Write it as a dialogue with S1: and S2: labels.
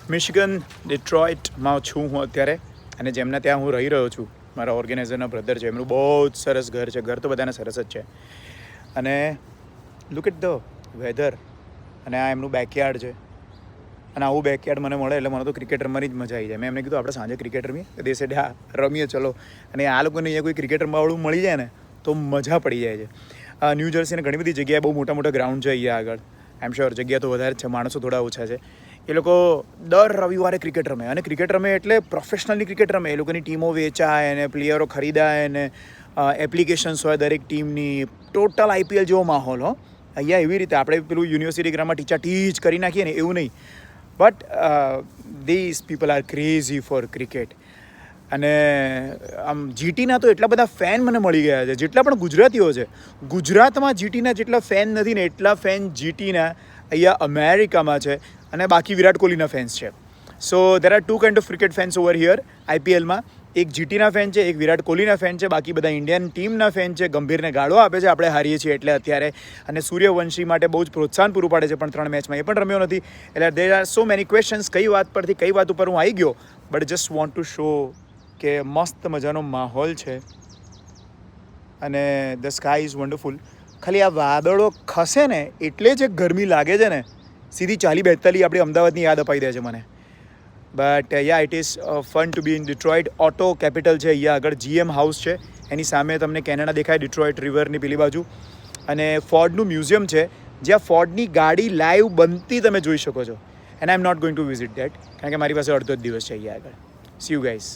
S1: Michigan ડિટ્રોઇટમાં છું હું અત્યારે, અને જેમના ત્યાં હું રહી રહ્યો છું, મારા ઓર્ગેનાઇઝરના બ્રધર છે, એમનું બહુ જ સરસ ઘર છે. ઘર તો બધાને સરસ જ છે, અને લુક એટ ધ વેધર, અને આ એમનું બેકયાર્ડ છે. અને આવું બેકયાર્ડ મને મળે એટલે મને તો ક્રિકેટ રમવાની જ મજા આવી જાય. મેં એમને કીધું આપણે સાંજે ક્રિકેટ રમીએ, તો દે સેડ હા રમીએ ચલો. અને આ લોકોને અહીંયા કોઈ ક્રિકેટ રમવાવાળું મળી જાય ને તો મજા પડી જાય છે. ન્યૂ જર્સીને ઘણી બધી જગ્યાએ બહુ મોટા મોટા ગ્રાઉન્ડ છે અહીંયા આગળ. આઈ એમ શ્યોર જગ્યા તો વધારે જ છે, માણસો થોડા ઓછા છે. એ લોકો દર રવિવારે ક્રિકેટ રમે, અને ક્રિકેટ રમે એટલે પ્રોફેશનલી ક્રિકેટ રમે. એ લોકોની ટીમો વેચાય અને પ્લેયરો ખરીદાય અને એપ્લિકેશન્સ હોય દરેક ટીમની. ટોટલ આઈપીએલ જેવો માહોલ હો અહીંયા. એવી રીતે આપણે પેલું યુનિવર્સિટી ગ્રાઉન્ડમાં ટીચ કરી નાખીએ ને એવું નહીં, but these people are crazy for cricket. અને આમ જીટીના તો એટલા બધા ફેન મને મળી ગયા છે, જેટલા પણ ગુજરાતીઓ છે. ગુજરાતમાં જીટીના જેટલા ફેન નથી ને એટલા ફેન જીટીના અહીંયા અમેરિકામાં છે, અને બાકી વિરાટ કોહલીના ફેન્સ છે. So there are two kind of cricket fans over here આઈપીએલમાં. એક જીટીના ફેન છે, એક વિરાટ કોહલીના ફેન છે, બાકી બધા ઇન્ડિયન ટીમના ફેન છે. ગંભીરને ગાળો આપે છે આપણે હારીએ છીએ એટલે અત્યારે, અને સૂર્યવંશી માટે બહુ જ પ્રોત્સાહન પૂરું પાડે છે, પણ 3 મેચમાં એ પણ રમ્યો નથી. એટલે there are so many questions. કઈ વાત પરથી કઈ વાત ઉપર હું આવી ગયો, but just want to show કે મસ્ત મજાનો માહોલ છે, અને ધ સ્કાય ઇઝ વન્ડરફુલ. ખાલી આ વાદળો ખસે ને એટલે જે ગરમી લાગે છે ને, સીધી 40-42 આપણી અમદાવાદની યાદ અપાઈ દે છે મને. But yeah it is fun to be in Detroit. Auto capital છે અહીંયા આગળ, GM હાઉસ છે, એની સામે તમને કેનેડા દેખાય, ડિટ્રોઇટ રિવરની પેલી બાજુ. અને ફોર્ડનું મ્યુઝિયમ છે, જ્યાં ફોર્ડની ગાડી લાઈવ બનતી તમે જોઈ શકો છો. And I am not going to visit that, કારણ કે મારી પાસે અડધો જ દિવસ છે અહીંયા આગળ. C you guys.